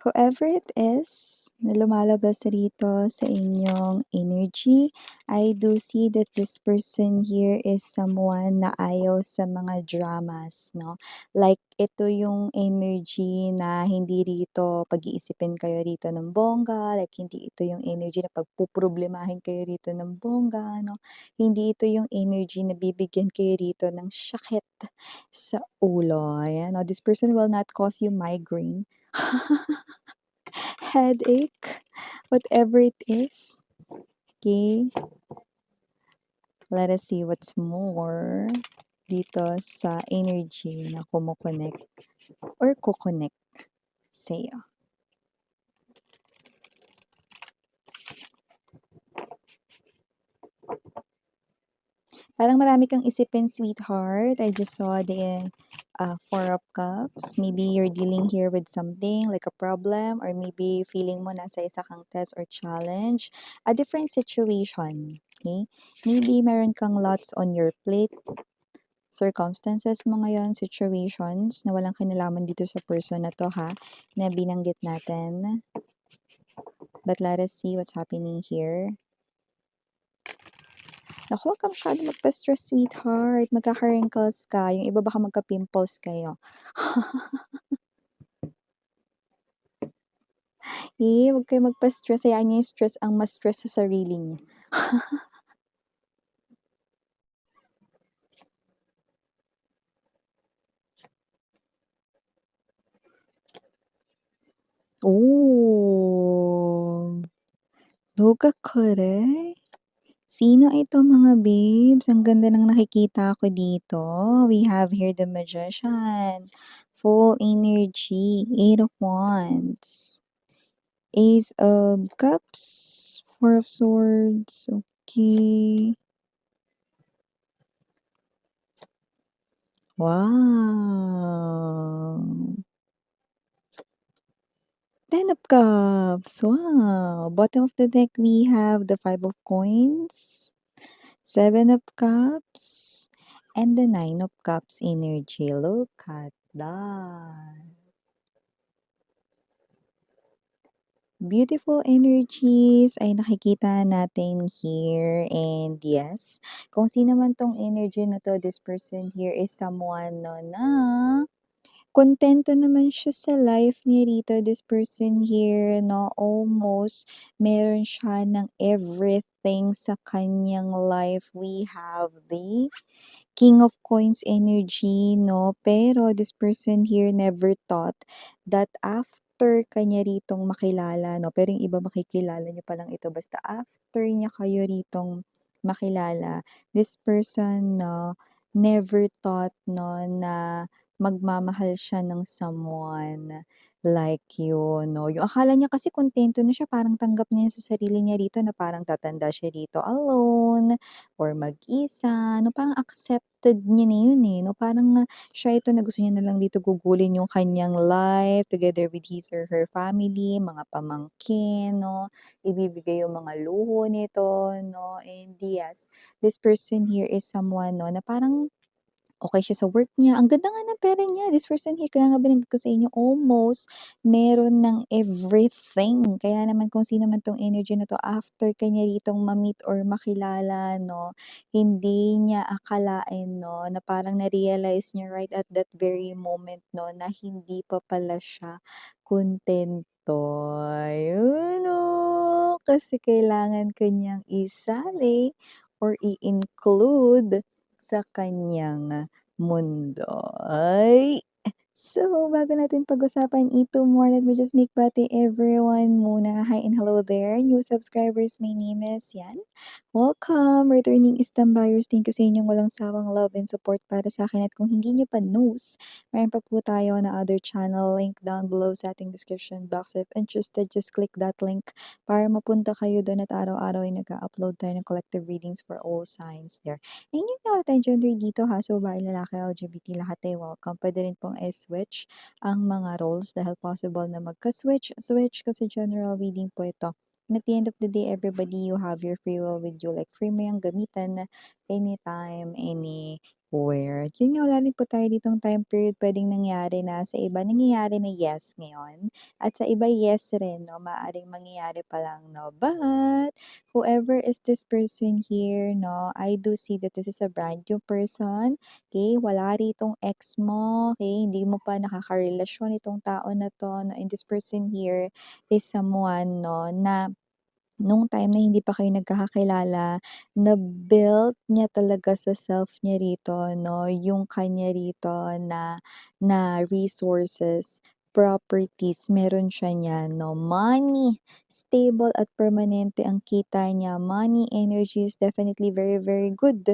Whoever it is na lumalabas rito sa inyong energy, I do see that this person here is someone na ayaw sa mga dramas, no? Like, ito yung energy na hindi rito pag-iisipin kayo rito ng bongga, like, hindi ito yung energy na pagpuproblemahin kayo rito ng bongga, no? Hindi ito yung energy na bibigyan kayo rito ng sakit sa ulo. Ayan, no? This person will not cause you migraine. Headache, whatever it is. Okay, let us see what's more dito sa energy na kumukonect or kukonect sa'yo. Parang marami kang isipin, sweetheart. I just saw the Four of Cups. Maybe you're dealing here with something like a problem, or maybe feeling mo nasa isa kang test or challenge. A different situation. Okay? Maybe meron kang lots on your plate, circumstances mo ngayon, situations na walang kinalaman dito sa person na to ha, na binanggit natin. But let us see what's happening here. Naku, huwag ka masyado magpa-stress, sweetheart. Magkaka-wrinkles ka. Yung iba baka magka-pimples kayo. Huwag kayo magpa-stress. Hayaan niyo yung stress ang ma-stress sa sarili niya. Oh, Doga kare? Sino ito mga babes? Ang ganda ng nakikita ko dito. We have here the Magician. Full energy. 8 of Wands. Ace of Cups. 4 of Swords. Okay. Wow. 10 of Cups. Wow. Bottom of the deck, we have the 5 of Coins. 7 of Cups. And the 9 of Cups energy. Look at that. Beautiful energies ay nakikita natin here. And yes, kung sino man tong energy na to, this person here is someone no, na kontento naman siya sa life niya rito. This person here, no, almost meron siya ng everything sa kanyang life. We have the King of Coins energy, no? Pero this person here never thought that after kanya ritong makilala, no? Pero yung iba makikilala niyo pa lang ito. Basta after niya kayo ritong makilala, this person, no, never thought, no, na magmamahal siya ng someone like you, no? Yung akala niya kasi kontento na siya, parang tanggap niya sa sarili niya rito na parang tatanda siya rito alone, or mag-isa, no, parang accepted niya na yun, eh, no, parang siya ito na gusto niya na lang dito gugulin yung kanyang life together with his or her family, mga pamangkin, no, ibibigay yung mga luho nito, no, and yes, this person here is someone, no, na parang okay siya sa work niya. Ang ganda nga ng pera niya. This person here, kaya nga binanggit ko sa inyo, almost meron ng everything. Kaya naman kung sino man 'tong energy na 'to, after kanya ritong ma-meet or makilala 'no, hindi niya akalain 'no, na parang na-realize niya right at that very moment 'no, na hindi pa pala siya kuntento. Ayun 'no, kasi kailangan kanyang isali or i-include sa kanyang mundo. Ay! So, bago natin pag-usapan ito more, let me just make bati everyone muna. Hi and hello there, new subscribers. My name is Yan. Welcome, returning Istambayers. Thank you sa inyong walang sawang love and support para sa akin. At kung hindi nyo pa knows, mayroon pa po tayo na other channel link down below sa ating description box. If interested, just click that link para mapunta kayo doon at araw-araw ay nag-upload tayo ng collective readings for all signs there. And yun nga, attention dito ha, so babae, lalaki, LGBT, lahat ay welcome. Pwede rin pong switch ang mga roles dahil possible na magka-switch kasi general reading po ito. And at the end of the day, everybody, you have your free will with you. Like, free mo yung gamitan anytime, any self-worth. Yun nga, wala rin po tayo ditong time period puwedeng nangyari na sa iba nangyayari na yes ngayon at sa iba yes rin 'no, maaaring mangyayari pa lang 'no. But whoever is this person here 'no, I do see that this is a brand new person, okey? Wala ritong ex mo, okey? Hindi mo pa nakakarelasyon itong tao na 'to 'no, and this person here is someone 'no na nung time na hindi pa kayo nagkakakilala, na-built niya talaga sa self niya rito 'no, yung kanya rito na na resources, properties, meron siya niyan 'no. Money, stable at permanente ang kita niya. Money energy is definitely very, very good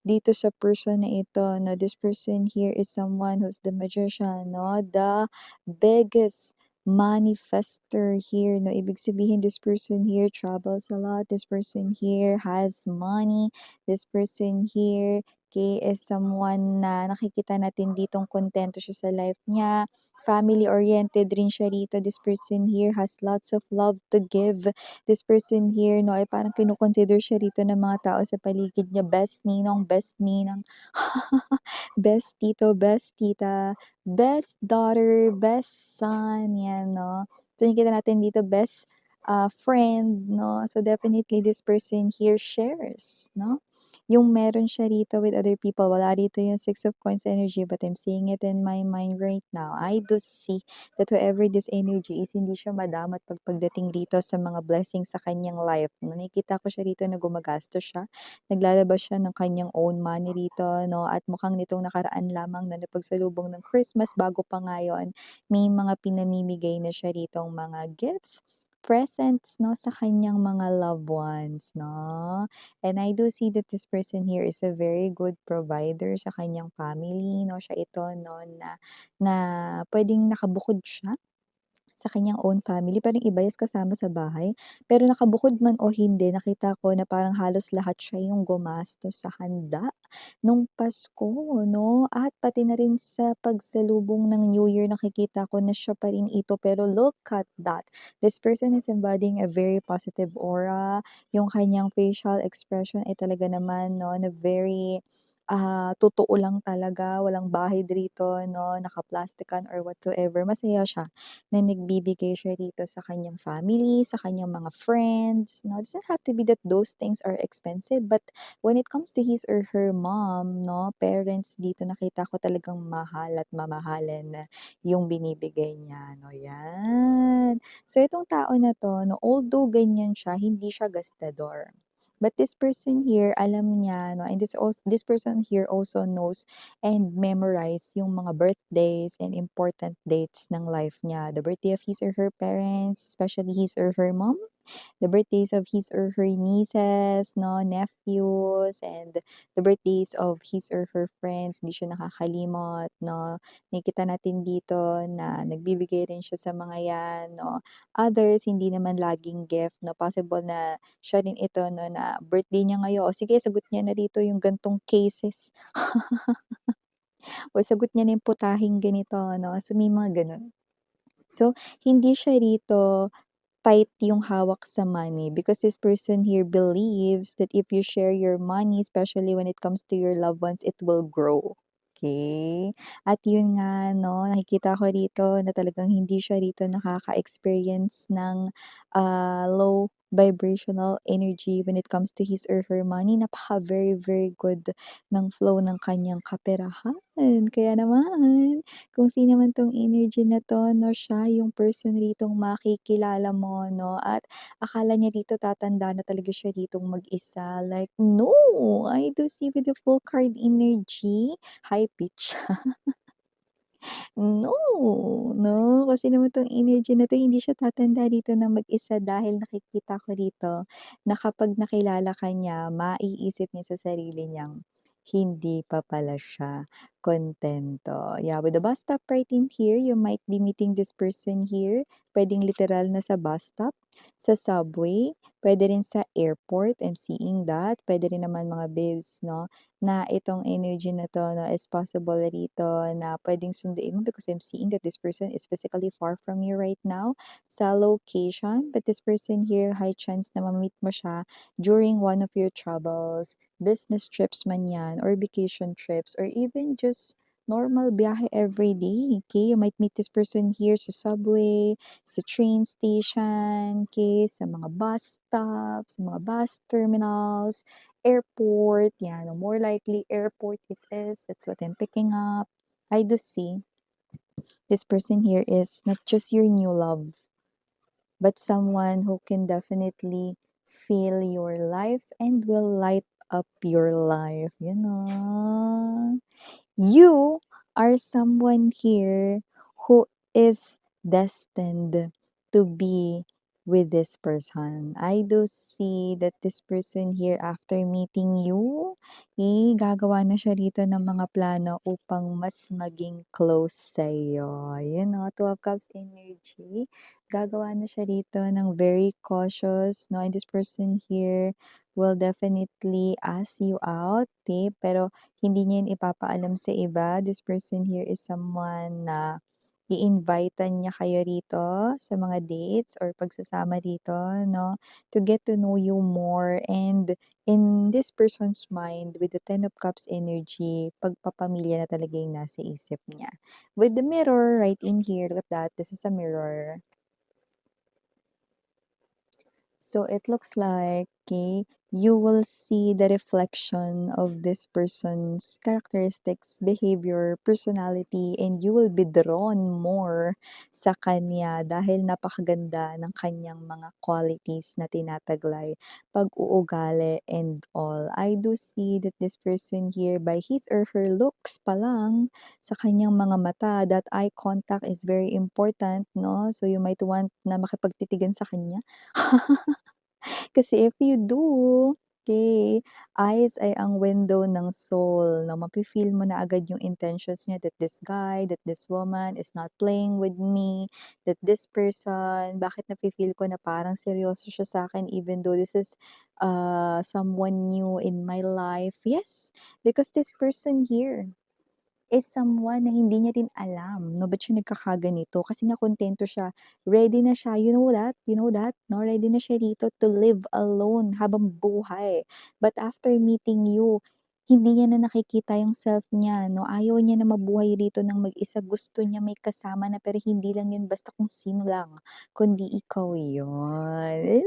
dito sa person na ito 'no. This person here is someone who's the magician 'no, the biggest manifester here 'no. Ibig sabihin this person here travels a lot, this person here has money, this person here, okay, is someone na nakikita natin ditong kontento siya sa life niya, family-oriented rin siya rito. This person here has lots of love to give. This person here 'no, ay parang kino-consider siya rito ng mga tao sa paligid niya, best ninong, best ninang, best tito, best tita. Best daughter, best son, 'yan 'no. So nakikita natin dito best, friend 'no. So definitely this person here shares 'no, yung meron siya rito with other people. Wala rito yung Six of Coins energy but I'm seeing it in my mind right now. I do see that whoever this energy is, hindi siya madamot pagdating dito sa mga blessings sa kanyang life 'no. Nakikita ko siya rito na gumagastos siya, naglalabas siya ng kanyang own money rito 'no, at mukhang nitong nakaraan lamang na napagsalubong ng Christmas bago pa nga yun, may mga pinamimigay na siya ritong mga gifts, presents 'no, sa kanyang mga loved ones 'no. And I do see that this person here is a very good provider sa kanyang family 'no, siya ito 'no na na puwedeng nakabukod siya sa kanyang own family, parang iba is kasama sa bahay. Pero nakabukod man o hindi, nakita ko na parang halos lahat siya yung gumastos sa handa nung Pasko 'no, at pati na rin sa pagsalubong ng New Year nakikita ko na siya pa rin ito. Pero look at that, this person is embodying a very positive aura. Yung kanyang facial expression ay talaga naman 'no, na very, totoo lang talaga, walang bahid rito 'no, naka-plastikan or whatsoever. Masaya siya na nagbibigay siya rito sa kanyang family, sa kanyang mga friends, 'no. It doesn't have to be that those things are expensive, but when it comes to his or her mom, 'no, parents dito nakita ko talagang mahal at mamahalin na yung binibigay niya, 'no, 'yan. So itong tao na 'to 'no, although ganyan siya, hindi siya gastador. But this person here, alam niya 'no, and this person here also knows and memorize yung mga birthdays and important dates ng life niya. The birthday of his or her parents, especially his or her mom, the birthdays of his or her nieces, 'no, nephews, and the birthdays of his or her friends, hindi siya nakakalimot 'no. Nakikita natin dito na nagbibigay rin siya sa mga 'yan 'no. Others, hindi naman laging gift 'no, possible na siya rin ito 'no, na birthday niya ngayon, o sige sagot niya na rito yung gantong cases, o sagot niya na yung putaheng ganito 'no, so may mga gano'n. So, hindi siya rito tight yung hawak sa money because this person here believes that if you share your money, especially when it comes to your loved ones, it will grow. Okay. At yun nga 'no, nakikita ko rito na talagang hindi siya rito nakaka-experience ng, low vibrational energy when it comes to his or her money. Napaka-very, very good ng flow ng kanyang kaperahan. Kaya naman kung sino man 'tong energy na 'to 'no, siya yung person ritong makikilala mo 'no, at akala niya dito tatanda na talaga siya ditong mag-isa, like, no! I do see with the full card energy, high pitch. No, 'no, kasi naman 'tong energy na 'to hindi siya tatanda dito ng mag-isa dahil nakikita ko rito na kapag nakilala ka niya maiisip niya sa sarili niyang hindi pa pala siya kontento. Yeah, with the bus stop right in here, you might be meeting this person here, puwedeng literal na sa bus stop. sa subway, puwede rin sa airport, I'm seeing that. Puwede rin naman mga babes 'no, na itong energy na 'to 'no is possible rito na puwedeng sunduin mo because I'm seeing that this person is physically far from you right now sa location, but this person here, high chance na ma-meet mo siya during one of your travels, business trips man 'yan or vacation trips or even just normal biyahe everyday, okay? You might meet this person here sa subway, sa train station, okay, sa mga bus stops, sa mga bus terminals, airport, yan. More likely, airport it is. That's what I'm picking up. I do see this person here is not just your new love, but someone who can definitely feel your life and will light up your life, you know. You are someone here who is destined to be with this person. I do see that this person here after meeting you, gagawa na siya rito ng mga plano upang mas maging close sa'yo. You know, Two of Cups energy. Gagawa na siya rito ng very cautious, no? And this person here will definitely ask you out, pero hindi niya yun ipapaalam sa iba. This person here is someone na i-invite-an niya kayo rito sa mga dates or pagsasama rito, no, to get to know you more. And in this person's mind, with the Ten of Cups energy, pagpapamilya na talaga yung nasa isip niya. With the mirror right in here, look at that, this is a mirror. So it looks like, okay, you will see the reflection of this person's characteristics, behavior, personality, and you will be drawn more sa kanya dahil napakaganda ng kanyang mga qualities na tinataglay, pag-uugali and all. I do see that this person here, by his or her looks pa lang, sa kanyang mga mata, that eye contact is very important, no? So you might want na makipagtitigan sa kanya. Kasi if you do, okay, eyes ay ang window ng soul, na mafe-feel mo na agad yung intentions niya that this guy, that this woman is not playing with me, that this person, bakit nafe-feel ko na parang seryoso siya sa akin even though this is someone new in my life. Yes, because this person here is someone na hindi niya rin alam 'no, ba't siya nagkakaganito kasi nga kuntento siya, ready na siya, you know that 'no, ready na siya rito to live alone habang buhay. But after meeting you, hindi niya na nakikita yung self niya 'no, ayaw niya na mabuhay rito ng mag-isa, gusto niya may kasama na pero hindi lang yun basta kung sino lang, kundi ikaw yun.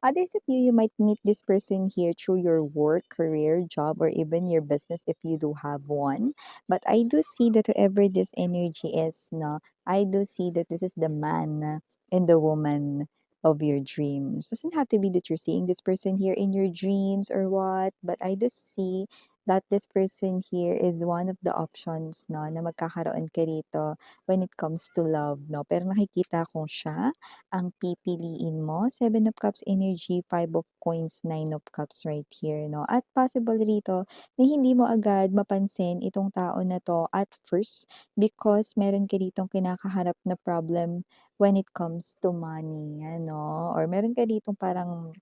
Others of you, you might meet this person here through your work, career, job, or even your business if you do have one. But I do see that whoever this energy is, no, I do see that this is the man and the woman of your dreams. Doesn't have to be that you're seeing this person here in your dreams or what, but I do see that this person here is one of the options, no, na magkakaroon ka rito when it comes to love, no. Pero nakikita ko siya ang pipiliin mo. Seven of Cups energy, Five of Coins, Nine of Cups right here, no? At possible rito na hindi mo agad mapansin itong tao na 'to at first because meron ka ditong kinakaharap na problem when it comes to money, ano? Or meron ka ditong parang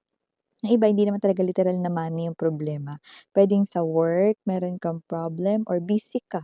yung iba hindi naman talaga literal na money yung problema. Puwedeng sa work meron kang problem or busy ka.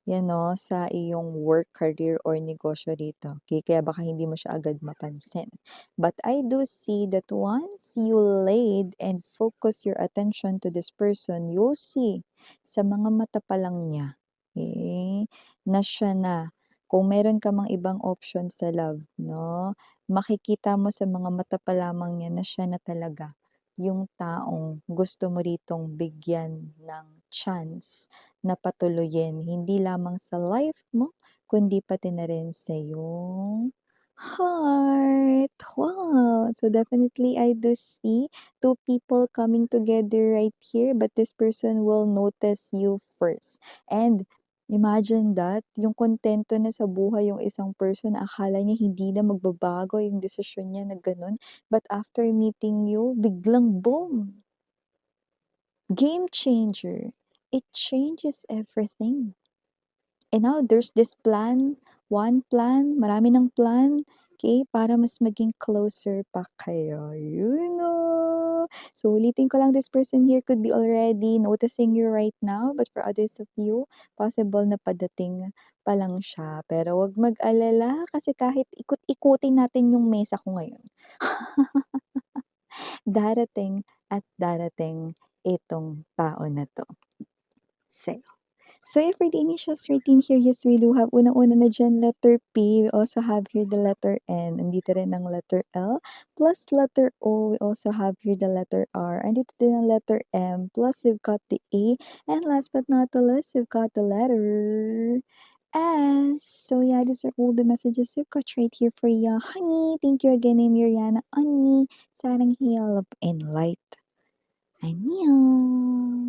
'Yan 'no, sa iyong work, career, or negosyo rito, okey? Kaya baka hindi mo siya agad mapansin. But I do see that once you laid and focus your attention to this person, you'll see sa mga mata pa lang niya, okey, na siya na. Kung meron ka mang ibang option sa love 'no, makikita mo sa mga mata pa lamang niya na siya na talaga yung taong gusto mo ritong bigyan ng chance na patuloyin hindi lamang sa life mo, kundi pati na rin sa iyong heart. Wow! So definitely I do see two people coming together right here, but this person will notice you first. And imagine that, yung kontento na sa buhay yung isang person, akala niya hindi na magbabago yung desisyon niya na gano'n, but after meeting you, biglang boom! Game changer. It changes everything. And now there's this plan, one plan, marami ng plan, okay, para mas maging closer pa kayo, you know. So ulitin ko lang, this person here could be already noticing you right now, but for others of you, possible na padating pa lang siya. Pero 'wag mag-alala kasi kahit ikot-ikutin natin yung mesa ko ngayon, darating at darating itong tao na 'to sa'yo. So yeah, for the initials written here, yes, we do have unang-una na diyan letter P. We also have here the letter N. Andito rin ang letter L. Plus letter O, we also have here the letter R. Andito din ang letter M. Plus we've got the A. And last but not the least, we've got the letter S. So yeah, these are all the messages we've got right here for you, honey. Thank you again, I'm Miriana. Ani, sarang heal, love and light. Annyeong.